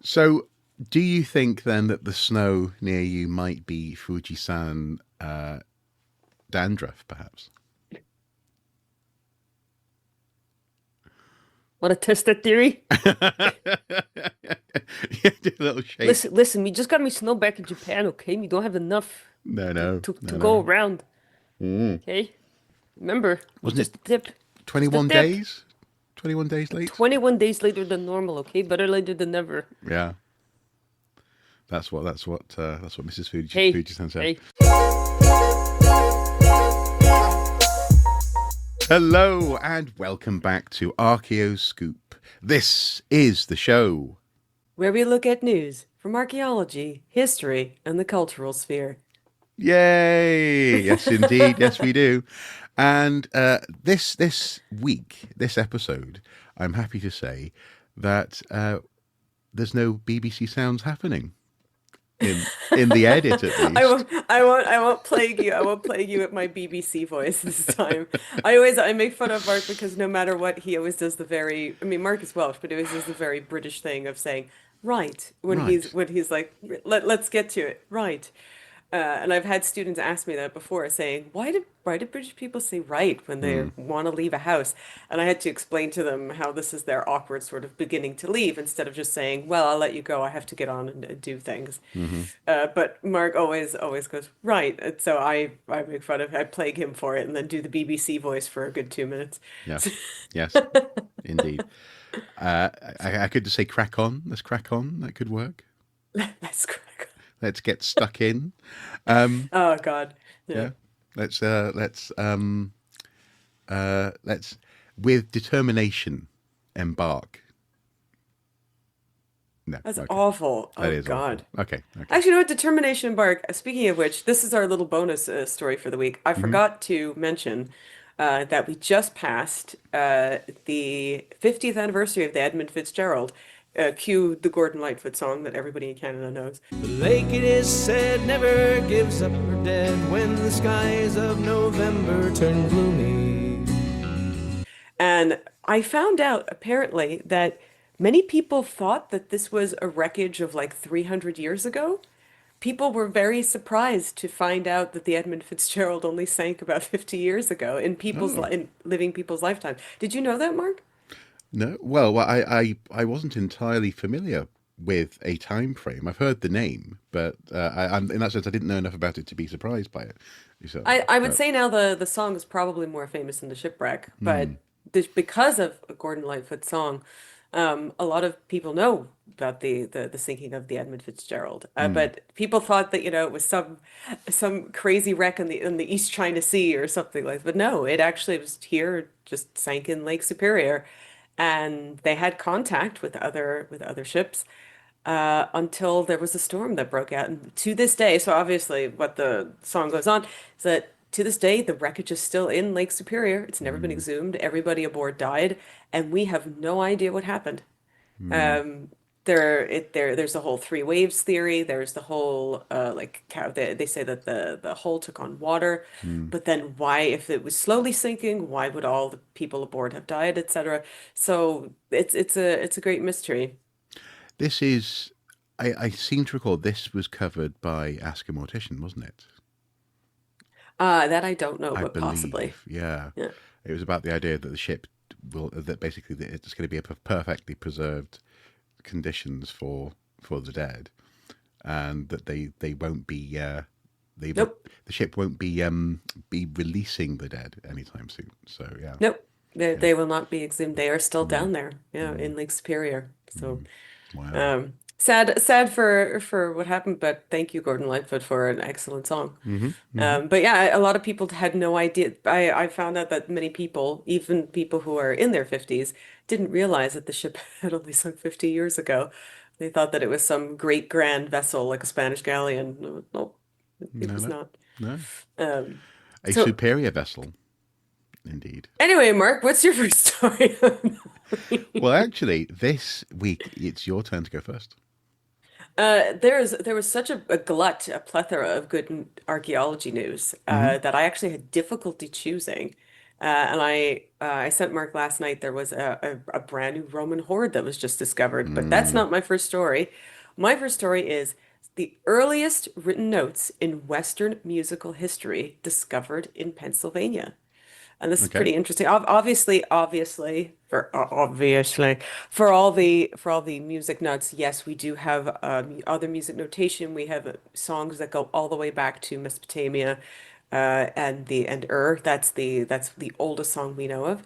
So, do you think then that the snow near you might be Fujisan dandruff, perhaps? Want to test that theory? Yeah, do a little shake. Listen, we just got me snow back in Japan, okay? We don't have enough No, to, no, to, no, to go no. around, Mm. okay? Remember, Wasn't it just a tip. Just a 21 tip. days? 21 days late? 21 days later than normal, okay? Better later than never. Yeah, that's what Mrs. Hey, Fujisan said. hey. Hello and welcome back to Archaeo Scoop. This is the show. Where we look at news from archaeology, history, and the cultural sphere. Yay! Yes, indeed. Yes, we do. And this week, this episode, I'm happy to say that there's no BBC sounds happening in the edit, at least. I won't plague you. I won't plague you with my BBC voice this time. I make fun of Mark because no matter what, he always does the very, I mean, Mark is Welsh, but he always does the very British thing of saying, right, Right. when he's like, let's get to it, right. And I've had students ask me that before, saying, why do British people say right when they Hmm. want to leave a house? And I had to explain to them how this is their awkward sort of beginning to leave, instead of just saying, well, I'll let you go. I have to get on and do things. Mm-hmm. But Mark always goes, right. And so I make fun of, I plague him for it and then do the BBC voice for a good 2 minutes. Yeah. Yes. Indeed. Uh, I could just say crack on. Let's crack on. That could work. That's correct. Let's get stuck in. Um, Oh God. Yeah. yeah. Let's with determination embark. No. That's Okay. awful. That Oh is awful. God. Okay. Okay. Actually, you know what? Determination Embark. Speaking of which, this is our little bonus story for the week. I Hmm. forgot to mention that we just passed the 50th anniversary of the Edmund Fitzgerald. Cue the Gordon Lightfoot song that everybody in Canada knows. The lake, it is said, never gives up her dead when the skies of November turn gloomy. And I found out apparently that many people thought that this was a wreckage of like 300 years ago. People were very surprised to find out that the Edmund Fitzgerald only sank about 50 years ago in Oh in living people's lifetime. Did you know that, Mark? no. Well, I wasn't entirely familiar with a time frame. I've heard the name, but in that sense, I didn't know enough about it to be surprised by it. So, I would but, say now the song is probably more famous than the shipwreck, hmm. but because of a Gordon Lightfoot song, a lot of people know about the sinking of the Edmund Fitzgerald. Hmm. But people thought that, it was some crazy wreck in the East China Sea or something like that. But no, it actually was here, just sank in Lake Superior, and they had contact with other ships until there was a storm that broke out. And to this day, so obviously what the song goes on is that to this day, the wreckage is still in Lake Superior. It's never been Hmm. exhumed. Everybody aboard died, and we have no idea what happened. Hmm. Um, there's the whole three waves theory. There's the whole like they say that the hull took on water, Hmm. but then why, if it was slowly sinking, why would all the people aboard have died, etc. So it's a great mystery. This is. I seem to recall this was covered by Ask a Mortician, wasn't it? That I don't know, I but possibly. believe. Yeah. Yeah. It was about the idea that the ship that basically it's going to be a perfectly preserved conditions for the dead, and that they won't be Nope. the ship won't be releasing the dead anytime soon. So yeah, Nope. yeah. They will not be exhumed. They are still Mm, down there, yeah, mm, in Lake Superior. So, mm. Wow. sad for what happened, but thank you, Gordon Lightfoot, for an excellent song. Hmm. Hmm. But yeah, a lot of people had no idea. I found out that many people, even people who are in their 50s, didn't realize that the ship had only sunk 50 years ago. They thought that it was some great grand vessel like a Spanish galleon. No, no, it No, was no, not. no. Um, A so superior vessel, indeed. anyway, Mark, what's your first story? Well, actually, this week it's your turn to go first. There was such a glut, a plethora of good archaeology news Hmm. that I actually had difficulty choosing. And I sent Mark last night. There was a brand new Roman hoard that was just discovered, but that's Mm. not my first story. My first story is the earliest written notes in Western musical history discovered in Pennsylvania. And this is Okay. pretty interesting. Obviously, for all the music notes, yes, we do have other music notation. We have songs that go all the way back to Mesopotamia, and that's the oldest song we know of.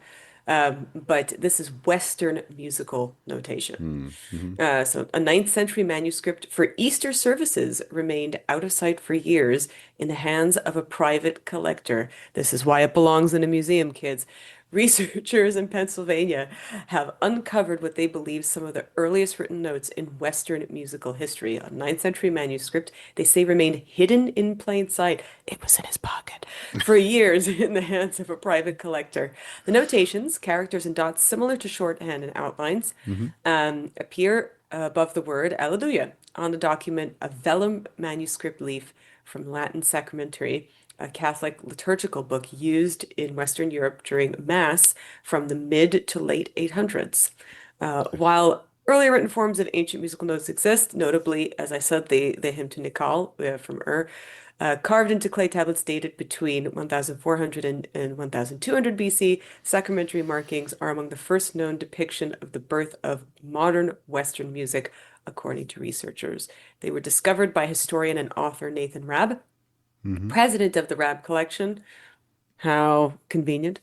But this is Western musical notation. Mm-hmm. So a ninth century manuscript for Easter services remained out of sight for years in the hands of a private collector. This is why it belongs in a museum, kids. Researchers in Pennsylvania have uncovered what they believe some of the earliest written notes in Western musical history. A ninth century manuscript they say remained hidden in plain sight. It was in his pocket for years in the hands of a private collector. The notations, characters and dots similar to shorthand and outlines, Mm-hmm. appear above the word Alleluia on the document, a vellum manuscript leaf from Latin sacramentary, a Catholic liturgical book used in Western Europe during Mass from the mid to late 800s. While earlier written forms of ancient musical notes exist, notably, as I said, the hymn to Nikal from Ur, carved into clay tablets dated between 1400 and 1200 BC, sacramentary markings are among the first known depiction of the birth of modern Western music, according to researchers. They were discovered by historian and author Nathan Rabb, Mm-hmm. president of the Rabb Collection. How convenient.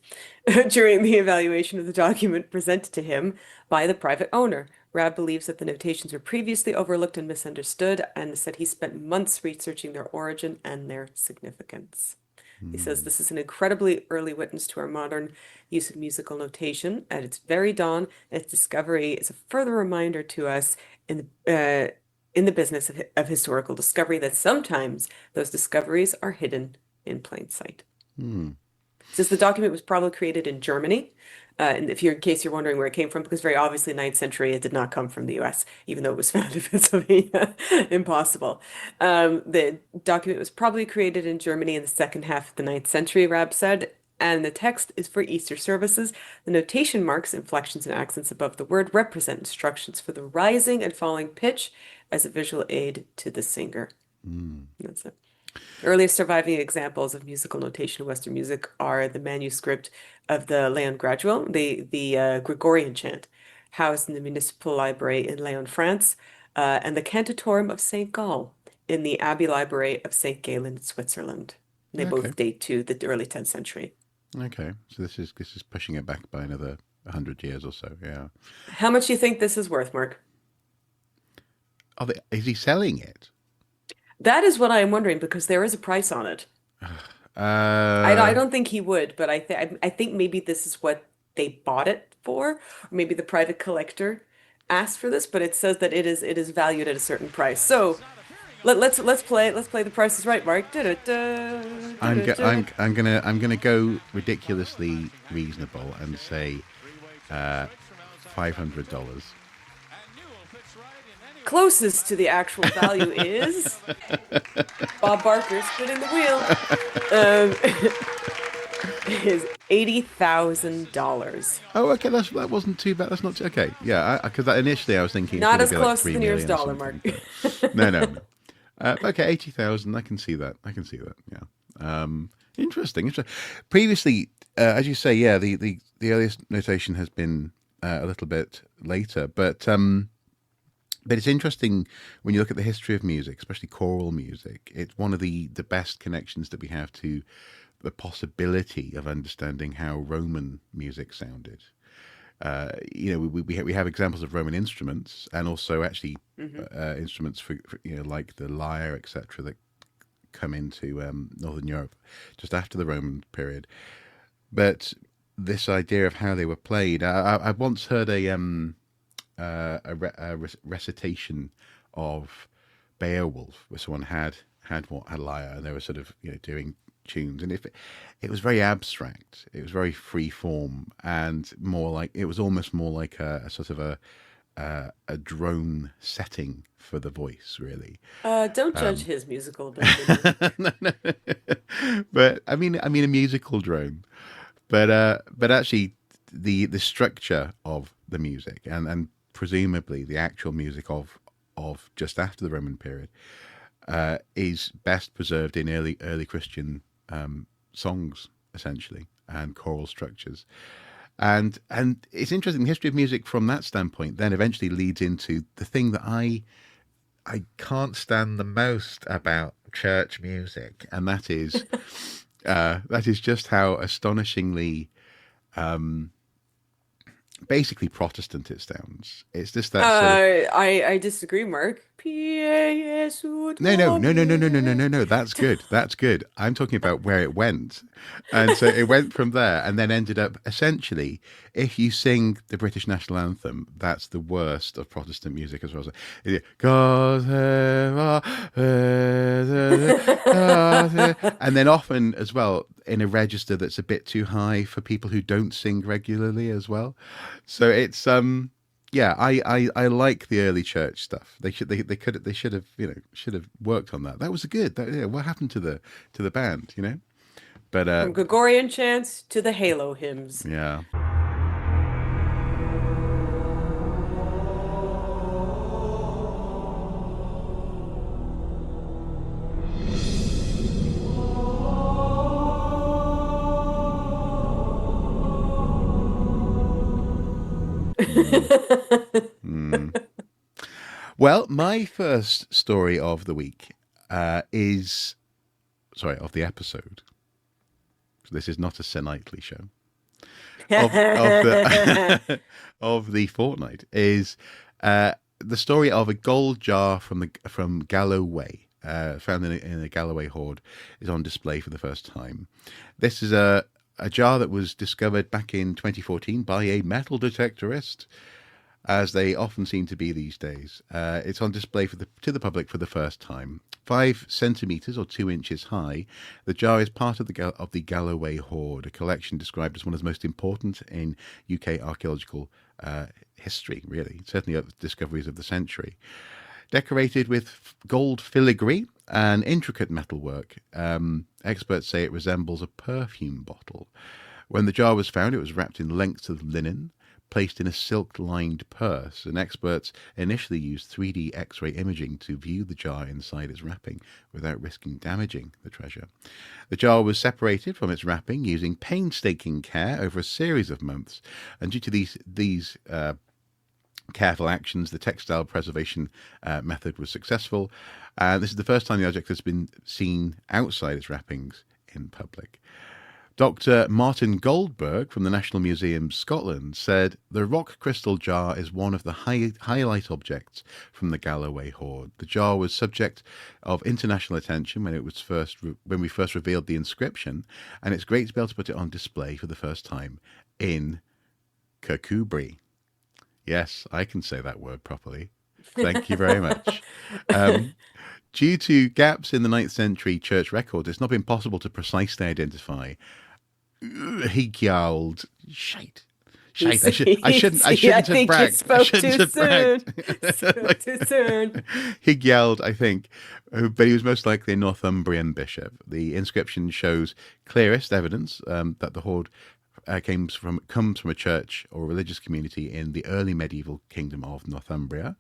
During the evaluation of the document presented to him by the private owner, Rabb believes that the notations were previously overlooked and misunderstood, and said he spent months researching their origin and their significance. He says this is an incredibly early witness to our modern use of musical notation at its very dawn, and its discovery is a further reminder to us in the business of historical discovery that sometimes those discoveries are hidden in plain sight. Mm. Since the document was probably created in Germany, and if you're in case you're wondering where it came from, because very obviously ninth century it did not come from the US, even though it was found in Pennsylvania. Impossible. The document was probably created in Germany in the second half of the ninth century, Rab said, and the text is for Easter services. The notation marks, inflections, and accents above the word represent instructions for the rising and falling pitch as a visual aid to the singer. Mm. That's it. Earliest surviving examples of musical notation in Western music are the manuscript of the Leon Gradual, the Gregorian chant, housed in the Municipal Library in Lyon, France, and the Cantatorium of St. Gall in the Abbey Library of St. Gallen, Switzerland. They Okay. both date to the early 10th century. Okay. So this is pushing it back by another 100 years or so. Yeah. How much do you think this is worth, Mark? Is he selling it? That is what I am wondering because there is a price on it. I Uh, don't think he would, but I think maybe this is what they bought it for, or maybe the private collector asked for this, but it says that it is valued at a certain price. So let's play the Price is Right, Mark. Da-da-da, da-da-da. I'm gonna go ridiculously reasonable and say $500. Closest to the actual value is Bob Barker's spinning the wheel. Is $80,000. Oh, okay, that wasn't too bad. That's not too, okay. Yeah, because initially I was thinking it's Not going as to be like close as 3 the nearest million or dollar, Mark. something. No, no, no. Okay, 80,000. I can see that. I can see that. Yeah. Interesting. Previously, as you say, yeah, the earliest notation has been a little bit later, but it's interesting when you look at the history of music, especially choral music. It's one of the best connections that we have to the possibility of understanding how Roman music sounded. We have examples of Roman instruments, and also actually instruments for like the lyre, etc., that come into Northern Europe just after the Roman period. But this idea of how they were played, I once heard a recitation of Beowulf, where someone had a lyre, and they were sort of doing tunes, and if it was very abstract, it was very free form, and more like it was almost more like a sort of a drone setting for the voice, really. Don't judge his musical ability. No, no. But I mean a musical drone. but actually, the structure of the music and presumably the actual music of just after the Roman period is best preserved in early Christian songs, essentially, and choral structures. And it's interesting. The history of music from that standpoint then eventually leads into the thing that I can't stand the most about church music, and that is just how astonishingly basically Protestant it sounds. It's just that sort of I disagree, Mark. P-A-S-U no. That's good. That's good. I'm talking about where it went, and so it went from there, and then ended up essentially. If you sing the British national anthem, that's the worst of Protestant music as well. So, God, and then often as well in a register that's a bit too high for people who don't sing regularly as well. So it's yeah, I like the early church stuff. They should have worked on that. That was good. What happened to the band, you know? But from Gregorian chants to the Halo hymns. yeah. Well, my first story of the week of the episode. This is not a Sir Knightley show. Of the fortnight is the story of a gold jar from Galloway, found in a Galloway hoard, is on display for the first time. This is a jar that was discovered back in 2014 by a metal detectorist, as they often seem to be these days. It's on display to the public for the first time. 5 centimeters or 2 inches high, the jar is part of the Galloway hoard, a collection described as one of the most important in UK archaeological history. Really, certainly of discoveries of the century. Decorated with gold filigree and intricate metalwork, experts say it resembles a perfume bottle. When the jar was found, it was wrapped in lengths of linen, placed in a silk-lined purse, and experts initially used 3D X-ray imaging to view the jar inside its wrapping without risking damaging the treasure. The jar was separated from its wrapping using painstaking care over a series of months, and due to these careful actions, the textile preservation method was successful. This is the first time the object has been seen outside its wrappings in public. Dr. Martin Goldberg from the National Museum Scotland said the rock crystal jar is one of the highlight objects from the Galloway hoard. The jar was subject of international attention when we first revealed the inscription, and it's great to be able to put it on display for the first time in Kirkcudbright. Yes, I can say that word properly. Thank you very much. Due to gaps in the 9th century church records, it's not been possible to precisely identify Fitzgerald. Shite. I shouldn't have bragged. Spoke too soon. Fitzgerald, I think, but he was most likely a Northumbrian bishop. The inscription shows clearest evidence that the hoard comes from a church or religious community in the early medieval kingdom of Northumbria.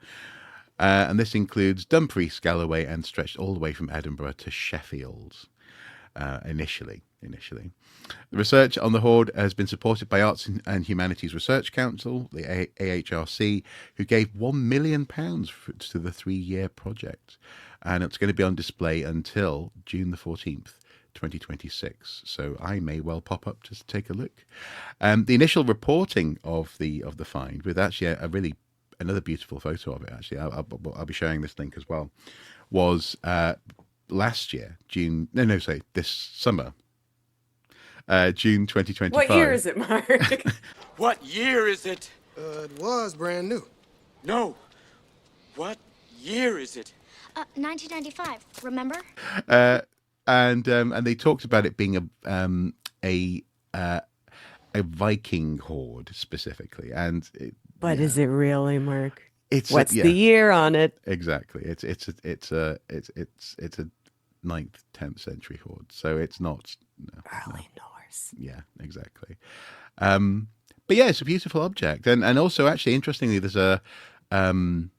And this includes Dumfries, Galloway, and stretched all the way from Edinburgh to Sheffield, initially. The research on the hoard has been supported by Arts and Humanities Research Council, the AHRC, who gave £1 million to the 3-year project. And it's going to be on display until June the 14th. 2026, so I may well pop up just to take a look. The initial reporting of the find, with actually another beautiful photo of it. Actually, I'll be sharing this link as well. Was last year, this summer, June 2025. What year is it, Mark? What year is it? It was brand new. No. What year is it? 1995. Remember? And they talked about it being a Viking hoard specifically, But is it really, Mark? What's the year on it? Exactly. It's a 9th, 10th century hoard, so it's not Early Norse. course. Yeah, exactly. But yeah, it's a beautiful object, and also actually interestingly, there's another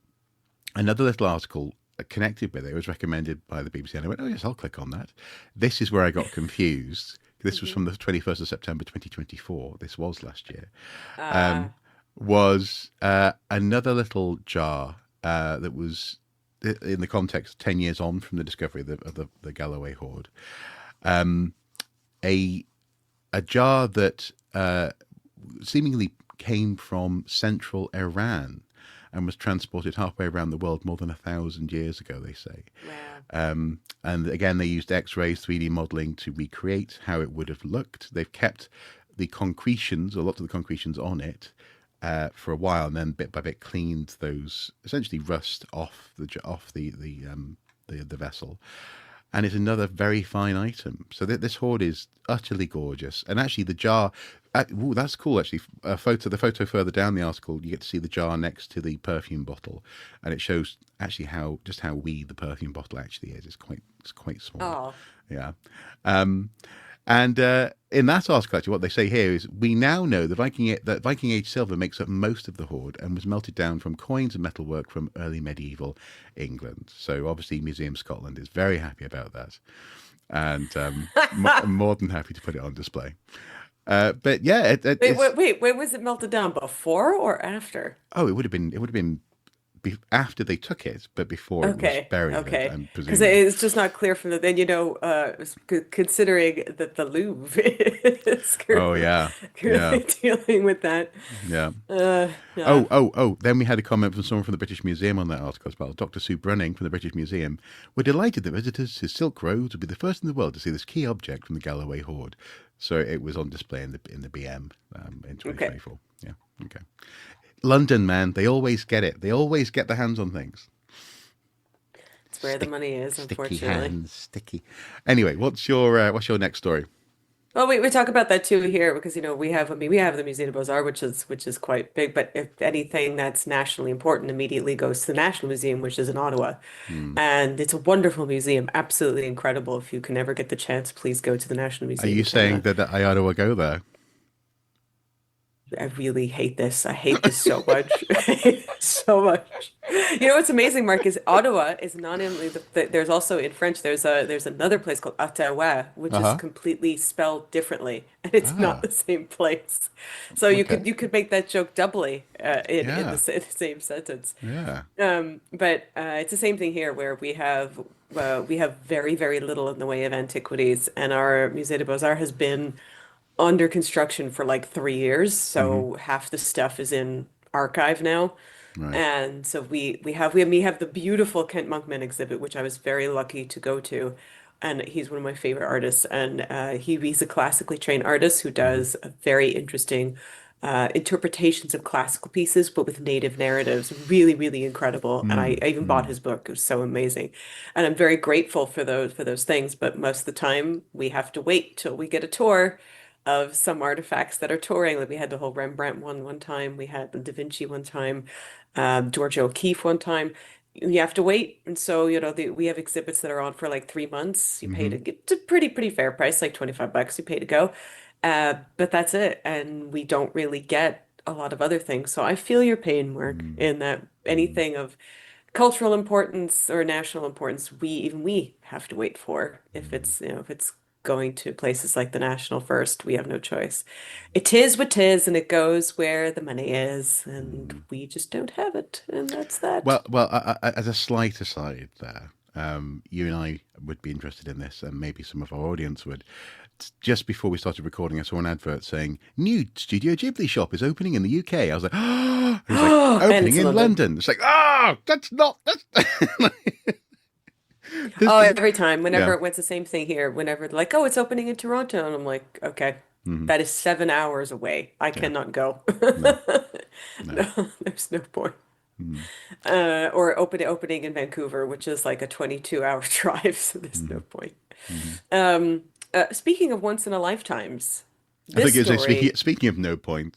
little article connected with it. It was recommended by the BBC, and I went, oh yes, I'll click on that. This is where I got confused. This was from the 21st of September 2024. This was last year. Was another little jar that was in the context 10 years on from the discovery of the Galloway hoard. A jar that seemingly came from central Iran and was transported halfway around the world more than 1,000 years ago, they say. Wow. And again, they used X-rays, 3D modeling to recreate how it would have looked. They've kept the concretions, a lot of the concretions on it, for a while, and then bit by bit cleaned those, essentially rust off the vessel. And it's another very fine item. So this hoard is utterly gorgeous. And actually, the jar, that's cool. Actually, the photo further down the article, you get to see the jar next to the perfume bottle, and it shows actually how wee the perfume bottle actually is. It's quite small. Oh. Yeah. And in that article, actually, what they say here is, we now know that Viking Age silver makes up most of the hoard and was melted down from coins and metalwork from early medieval England. So obviously Museum Scotland is very happy about that, and more than happy to put it on display. But yeah, Wait, was it melted down before or after? Oh, it would have been after they took it, but before it was buried. Okay, I'm because presuming. it's just not clear from the then, considering that the Louvre is Oh yeah, currently dealing with that. yeah. Yeah. Oh. Then we had a comment from someone from the British Museum on that article as well. Dr. Sue Brunning from the British Museum. We're delighted that visitors to Silk Roads will be the first in the world to see this key object from the Galloway hoard. So it was on display in the BM in 2024. Yeah. Okay. London, man, they always get it. They always get their hands on things. It's where the money is, unfortunately. Sticky. Anyway, what's your next story? Well, we talk about that too here because we have the Musée des Beaux-Arts, which is quite big, but if anything that's nationally important immediately goes to the National Museum, which is in Ottawa. And it's a wonderful museum, absolutely incredible. If you can ever get the chance, please go to the National Museum. Are you in saying Canada. that I ought to go there? I really hate this. I hate this so much. I hate this so much. You know what's amazing, Mark, is Ottawa is not only there's also in French there's another place called Ottawa, which is completely spelled differently, and it's not the same place. So you could make that joke doubly in the same sentence. Yeah. But it's the same thing here where we have very, very little in the way of antiquities, and our Musée des Beaux-Arts has been under construction for like 3 years, so half the stuff is in archive now. Right. And so we have the beautiful Kent Monkman exhibit, which I was very lucky to go to, and he's one of my favorite artists, and he's a classically trained artist who does a very interesting interpretations of classical pieces, but with native narratives. Really, really incredible. And I even bought his book. It was so amazing. And I'm very grateful for those things. But most of the time we have to wait till we get a tour of some artifacts that are touring. Like we had the whole Rembrandt one time, we had the Da Vinci one time, Georgia O'Keeffe one time. You have to wait, and so we have exhibits that are on for like 3 months. You pay to get it's a pretty fair price, like $25 you pay to go, but that's it, and we don't really get a lot of other things. So I feel your pain, Mark, in that anything of cultural importance or national importance, we have to wait for. If it's going to places like the National First, we have no choice. It is what 'tis, and it goes where the money is, and we just don't have it, and that's that. Well, as a slight aside there, you and I would be interested in this, and maybe some of our audience would. Just before we started recording, I saw an advert saying, new Studio Ghibli shop is opening in the UK. I was like, oh, it was like, opening in London. It's like, that's every time, whenever it's the same thing here, whenever they're like, oh, it's opening in Toronto, and I'm like, okay, that is 7 hours away. I cannot go. No, there's no point. Or opening in Vancouver, which is like a 22-hour drive, so there's no point. Speaking of once in a lifetimes, I think this it was story. speaking of no point.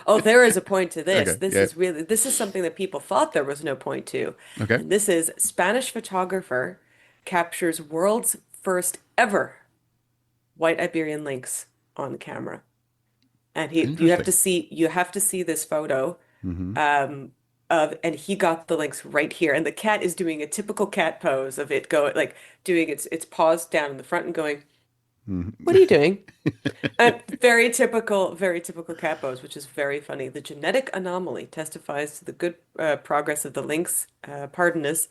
Oh, there is a point to this. Okay, This is something that people thought there was no point to. Okay. And this is Spanish photographer captures world's first ever white Iberian lynx on camera. And you have to Interesting. see this photo Hmm. and he got the lynx right here. And the cat is doing a typical cat pose of it going like doing its paws down in the front and going, Hmm. "What are you doing?" Very typical cat pose, which is very funny. The genetic anomaly testifies to the good progress of the lynx pardonus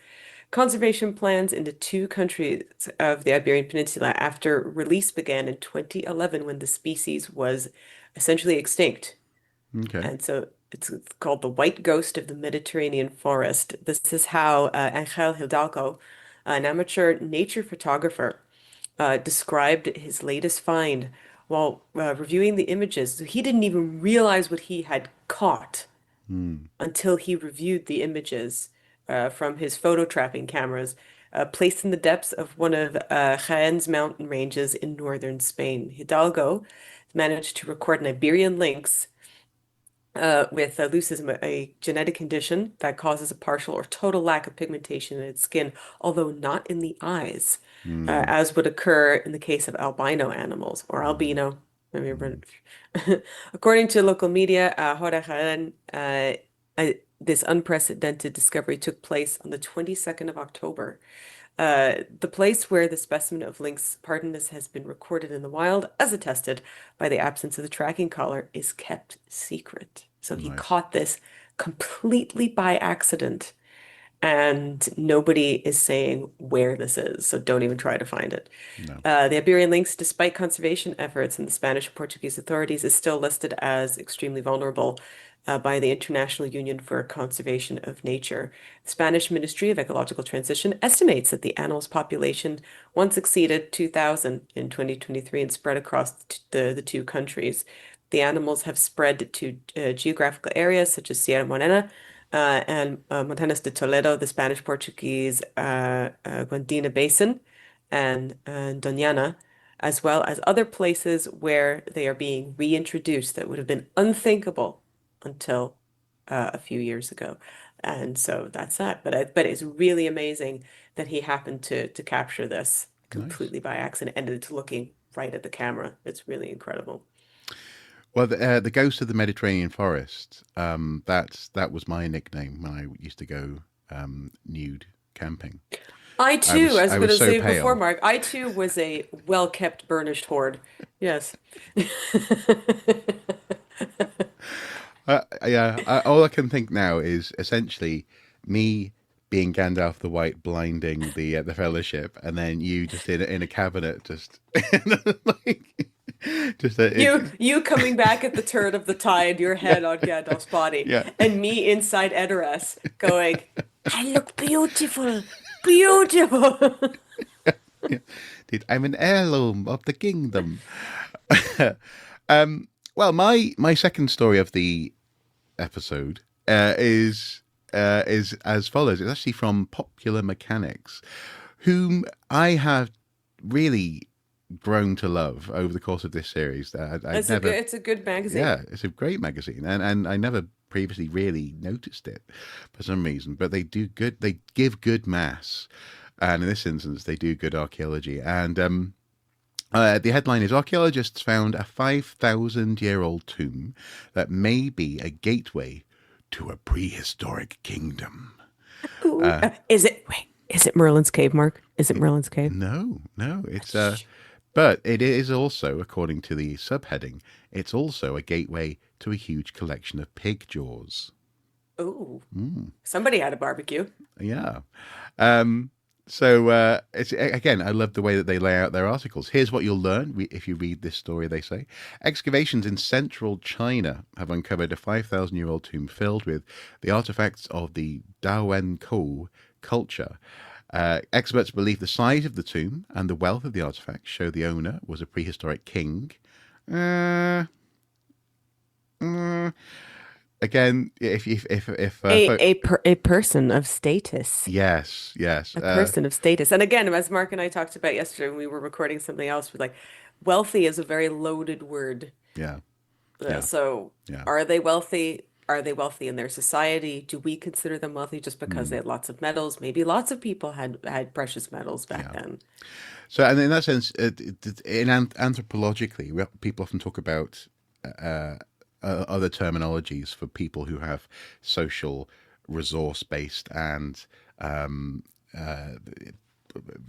conservation plans in the two countries of the Iberian Peninsula after release began in 2011 when the species was essentially extinct. Okay. And so it's called the white ghost of the Mediterranean forest. This is how Angel Hidalgo, an amateur nature photographer, described his latest find while reviewing the images. So he didn't even realize what he had caught Mm. until he reviewed the images from his photo trapping cameras placed in the depths of one of Jaén's mountain ranges in northern Spain. Hidalgo managed to record an Iberian lynx with leucism, a genetic condition that causes a partial or total lack of pigmentation in its skin, although not in the eyes, Mm. as would occur in the case of albino animals or Mm. albino. Mm. According to local media, this unprecedented discovery took place on the 22nd of October. The place where the specimen of lynx pardonus has been recorded in the wild, as attested by the absence of the tracking collar, is kept secret. So he Nice. caught this completely by accident, and nobody is saying where this is. So don't even try to find it. No. The Iberian lynx, despite conservation efforts in the Spanish and Portuguese authorities, is still listed as extremely vulnerable by the International Union for Conservation of Nature. The Spanish Ministry of Ecological Transition estimates that the animal's population once exceeded 2,000 in 2023 and spread across the two countries. The animals have spread to geographical areas such as Sierra Morena and Montañas de Toledo, the Spanish-Portuguese Guandina Basin, and Doñana, as well as other places where they are being reintroduced that would have been unthinkable until a few years ago. And so that's that. But it's really amazing that he happened to capture this Nice. completely by accident and it's looking right at the camera. It's really incredible. Well, the Ghost of the Mediterranean Forest. That was my nickname when I used to go nude camping. I too, I was I going was to so say before, pale. Mark, I too was a well-kept burnished hoard. Yes. Yeah. All I can think now is essentially me being Gandalf the White, blinding the Fellowship, and then you just in a cabinet, just like just You coming back at the turn of the tide, your yeah, head on Gandalf's body, yeah. and me inside Edoras going, I look beautiful, beautiful. Yeah. Dude, I'm an heirloom of the kingdom. Well, my second story of the episode is as follows. It's actually from Popular Mechanics, whom I have really grown to love over the course of this series. I'd never, It's a good magazine. yeah, it's a great magazine, and I never previously really noticed it for some reason. But they do good. They give good mass, and in this instance, they do good archaeology. And the headline is: Archaeologists found a 5,000-year-old tomb that may be a gateway to a prehistoric kingdom. Ooh, is it Merlin's cave, Mark? Is it Merlin's cave? No, no, but it is also, according to the subheading, it's also a gateway to a huge collection of pig jaws. Ooh, Mm, somebody had a barbecue. yeah. It's again, I love the way that they lay out their articles. Here's what you'll learn if you read this story. They say excavations in central China have uncovered a 5,000-year-old tomb filled with the artifacts of the Dawenkou culture. Experts believe the size of the tomb and the wealth of the artifacts show the owner was a prehistoric king. Uh, mm, Again, A person of status. yes, yes, A person of status. And again, as Mark and I talked about yesterday when we were recording something else, we're like, wealthy is a very loaded word. yeah, yeah, So yeah. are they wealthy? Are they wealthy in their society? Do we consider them wealthy just because they had lots of metals? Maybe lots of people had precious metals back Yeah. then. So, and in that sense, anthropologically, people often talk about other terminologies for people who have social, resource-based, and uh,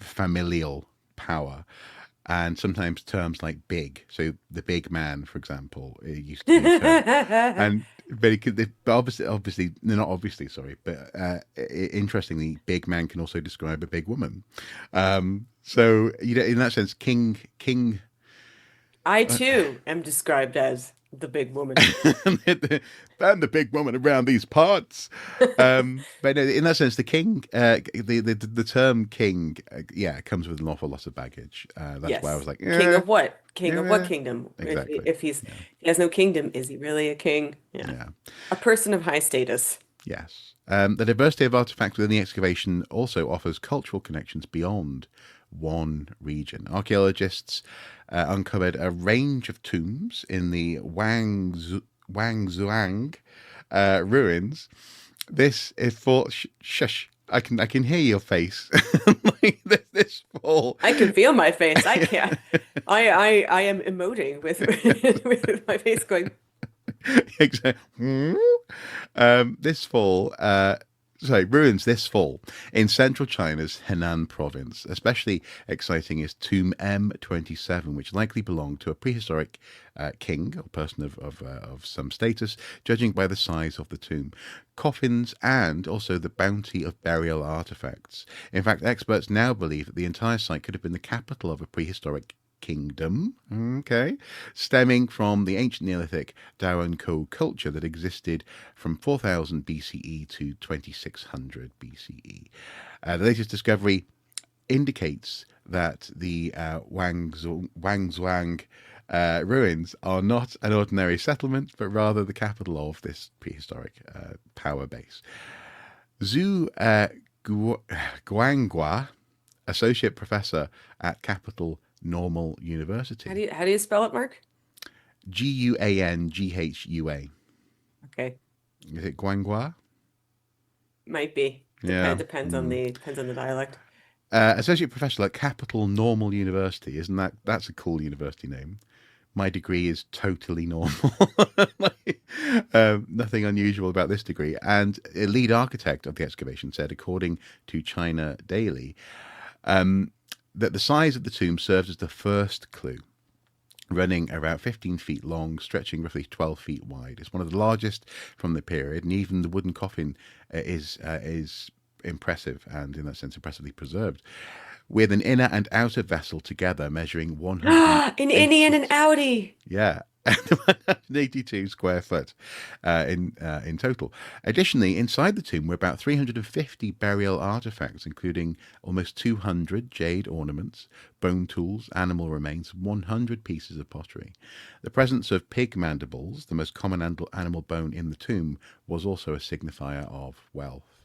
familial power. And sometimes terms like big. So the big man, for example, it used to be a term. And but obviously, no, not obviously, sorry, but interestingly, big man can also describe a big woman. So in that sense, king, I too am described as the big woman. and the big woman around these parts. But no, in that sense, the king, the term king, comes with an awful lot of baggage. That's why I was Yes. like, King yeah, of what? King of what yeah, kingdom? exactly. If he has no kingdom, is he really a king? Yeah. Yeah. A person of high status. Yes. The diversity of artifacts within the excavation also offers cultural connections beyond one region. Archaeologists uncovered a range of tombs in the Wangzuang ruins. This is for shush. I can hear your face. Like this fall. I can feel my face. I can't. I am emoting with with my face going. Exactly. Ruins this fall in central China's Henan province. Especially exciting is Tomb M27, which likely belonged to a prehistoric king or person of some status, judging by the size of the tomb, coffins, and also the bounty of burial artifacts. In fact, experts now believe that the entire site could have been the capital of a prehistoric kingdom, okay, stemming from the ancient Neolithic Dawanko culture that existed from 4000 BCE to 2600 BCE. The latest discovery indicates that the Wangzuang ruins are not an ordinary settlement, but rather the capital of this prehistoric power base. Zhu Guanghua, associate professor at Capital Normal University. How do you spell it, Mark? Guanghua. Okay, Is it Guanghua? might be. Yeah. Depends on the dialect. Associate professor at Capital Normal University. Isn't that's a cool university name? My degree is totally normal. Nothing unusual about this degree. And a lead architect of the excavation said, according to China Daily, that the size of the tomb serves as the first clue, running around 15 feet long, stretching roughly 12 feet wide. It's one of the largest from the period, and even the wooden coffin is impressive and, in that sense, impressively preserved, with an inner and outer vessel together measuring 100. An innie and an outie. Yeah. 182 square foot in total. Additionally, inside the tomb were about 350 burial artifacts, including almost 200 jade ornaments, bone tools, animal remains, 100 pieces of pottery. The presence of pig mandibles, the most common animal bone in the tomb, was also a signifier of wealth.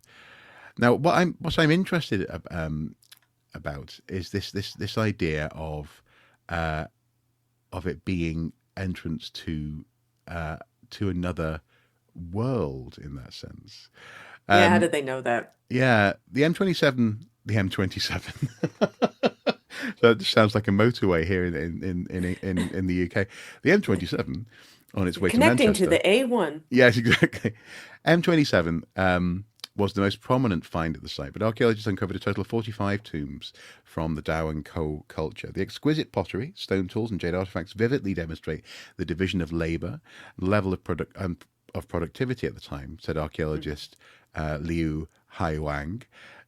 Now, what I'm interested about is this idea of it being entrance to another world in that sense. Yeah, how did they know that? Yeah, the M27. So it just sounds like a motorway here in the UK. The M27 on its way Connecting to to Manchester. the A1. Yes, exactly. M27 was the most prominent find at the site, but archaeologists uncovered a total of 45 tombs from the Dao and Ko culture. The exquisite pottery, stone tools, and jade artifacts vividly demonstrate the division of labor, level of productivity at the time, said archaeologist Liu Haiwang.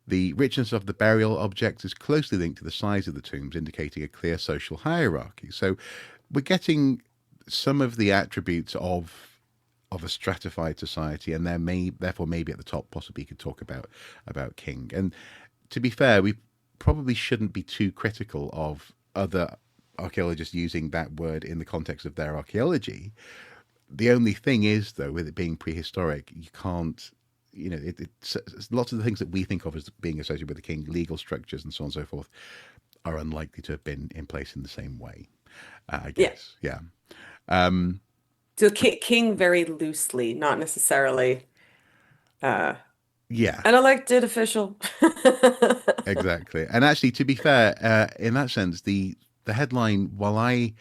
The richness of the burial objects is closely linked to the size of the tombs, indicating a clear social hierarchy. So we're getting some of the attributes of a stratified society, and therefore maybe at the top possibly you could talk about king. And to be fair, we probably shouldn't be too critical of other archaeologists using that word in the context of their archaeology. The only thing is, though, with it being prehistoric, you can't, it's lots of the things that we think of as being associated with the king, legal structures and so on and so forth, are unlikely to have been in place in the same way, I guess. Yeah. So king very loosely, not necessarily uh, Yeah, an elected official. exactly. And actually, to be fair, in that sense, the headline, while I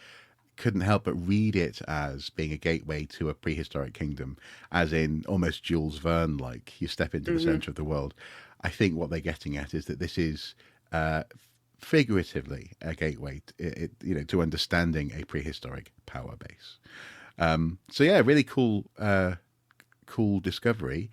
couldn't help but read it as being a gateway to a prehistoric kingdom, as in almost Jules Verne, like you step into the center of the world. I think what they're getting at is that this is figuratively a gateway, to understanding a prehistoric power base. So yeah, really cool, cool discovery,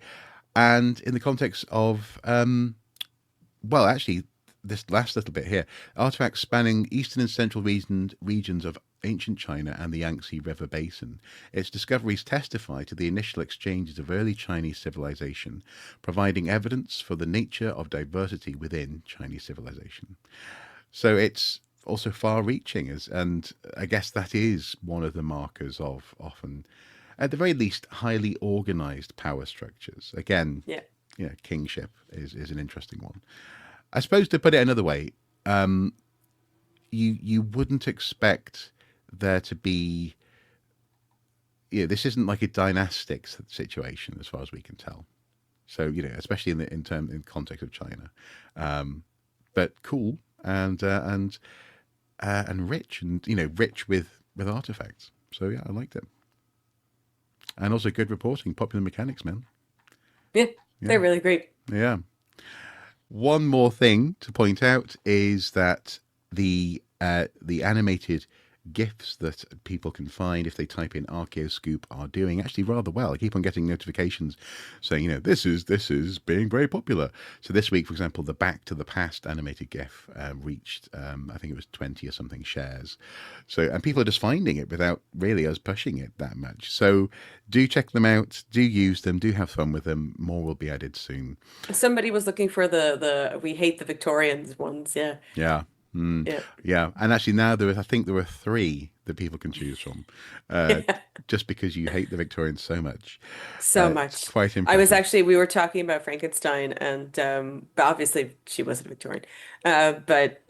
and in the context of well, actually, this last little bit here, artifacts spanning eastern and central regions of ancient China and the Yangtze River Basin. Its discoveries testify to the initial exchanges of early Chinese civilization, providing evidence for the nature of diversity within Chinese civilization. So it's also far-reaching, and I guess that is one of the markers of often, at the very least, highly organized power structures. Again, Yeah. Kingship is an interesting one. I suppose, to put it another way, you wouldn't expect there to be, this isn't like a dynastic situation as far as we can tell. So especially in context of China, but cool and rich, and rich with artifacts. So yeah, I liked it, and also good reporting. Popular Mechanics, man. Yeah, they're really great. Yeah. One more thing to point out is that the animated GIFs that people can find if they type in Archaeoscoop are doing actually rather well. I keep on getting notifications saying, this is being very popular. So this week, for example, the Back to the Past animated GIF reached, I think it was 20 or something shares. So, and people are just finding it without really us pushing it that much. So do check them out, do use them, do have fun with them. More will be added soon. Somebody was looking for the We Hate the Victorians ones. Yeah. Yeah. Yeah, and actually now I think there are 3 that people can choose from, just because you hate the Victorians so much. So much. It's quite impressive. We were talking about Frankenstein, and but obviously she wasn't Victorian, but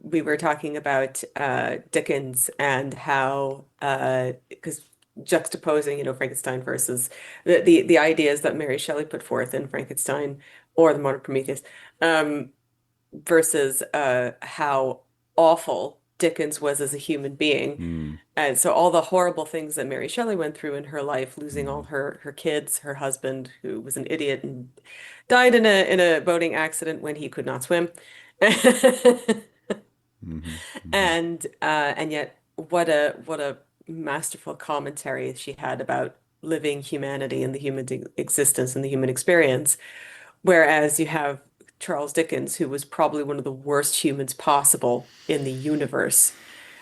we were talking about Dickens and how because juxtaposing Frankenstein versus the ideas that Mary Shelley put forth in Frankenstein or the Modern Prometheus. Versus how awful Dickens was as a human being. And so all the horrible things that Mary Shelley went through in her life, losing all her kids, her husband, who was an idiot and died in a boating accident when he could not swim. And yet what a masterful commentary she had about living humanity and the human existence and the human experience. Whereas you have Charles Dickens, who was probably one of the worst humans possible in the universe.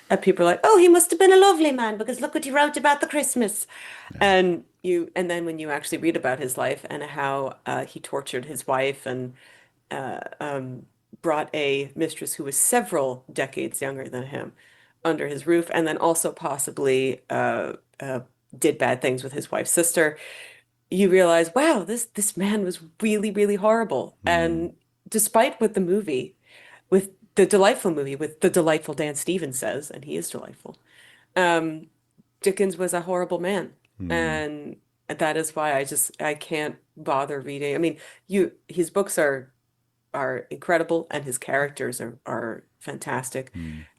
And people are like, oh, he must have been a lovely man because look what he wrote about the Christmas. Yeah. And then when you actually read about his life and how he tortured his wife and brought a mistress who was several decades younger than him under his roof, and then also possibly did bad things with his wife's sister, you realize, wow, this man was really, really horrible. And despite what with the delightful Dan Stevens says, and he is delightful, Dickens was a horrible man. And that is why I can't bother reading. I mean, his books are incredible and his characters are fantastic.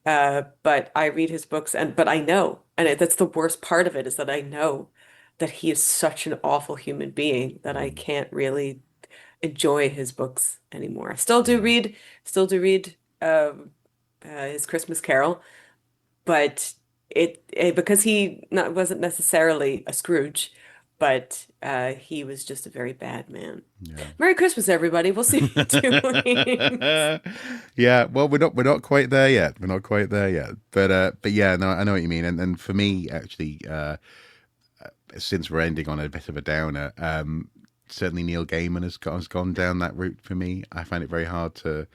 But I read his books but I know, and that's the worst part of it, is that I know that he is such an awful human being that I can't really enjoy his books anymore. I still do read his Christmas Carol, but because he wasn't necessarily a Scrooge, but he was just a very bad man. Yeah. Merry Christmas, everybody. We'll see you doing. Yeah, well, we're not quite there yet. But yeah, no, I know what you mean. And for me, actually, since we're ending on a bit of a downer, certainly Neil Gaiman has gone down that route for me. I find it very hard to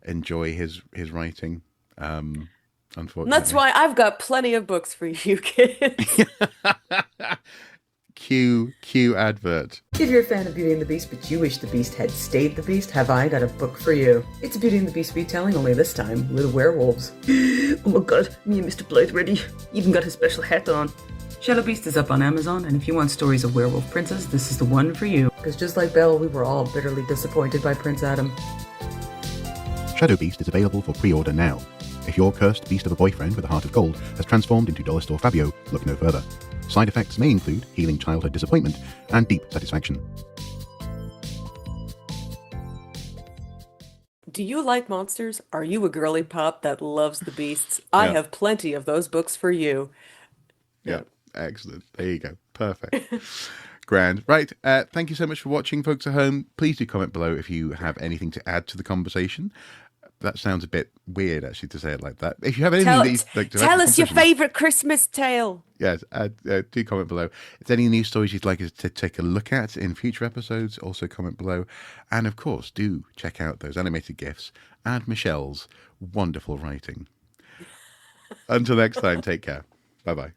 enjoy his writing, unfortunately. That's why I've got plenty of books for you kids. Cue advert. If you're a fan of Beauty and the Beast, but you wish the Beast had stayed the Beast, have I got a book for you. It's a Beauty and the Beast retelling, only this time with werewolves. Oh my god, me and Mr. Blythe ready. Even got his special hat on. Shadow Beast is up on Amazon, and if you want stories of werewolf princes, this is the one for you. Because just like Belle, we were all bitterly disappointed by Prince Adam. Shadow Beast is available for pre-order now. If your cursed beast of a boyfriend with a heart of gold has transformed into Dollar Store Fabio, look no further. Side effects may include healing childhood disappointment and deep satisfaction. Do you like monsters? Are you a girly pop that loves the beasts? I Yeah. have plenty of those books for you. Yeah, excellent. There you go. Perfect. Grand. Right. Thank you so much for watching, folks at home. Please do comment below if you have anything to add to the conversation. That sounds a bit weird, actually, to say it like that. If you have anything Tell, that you'd like to add to tell the us your conversation, favorite Christmas tale. yes, do comment below. If there's any news stories you'd like us to take a look at in future episodes, also comment below. And of course, do check out those animated GIFs and Michelle's wonderful writing. Until next time, take care. Bye-bye.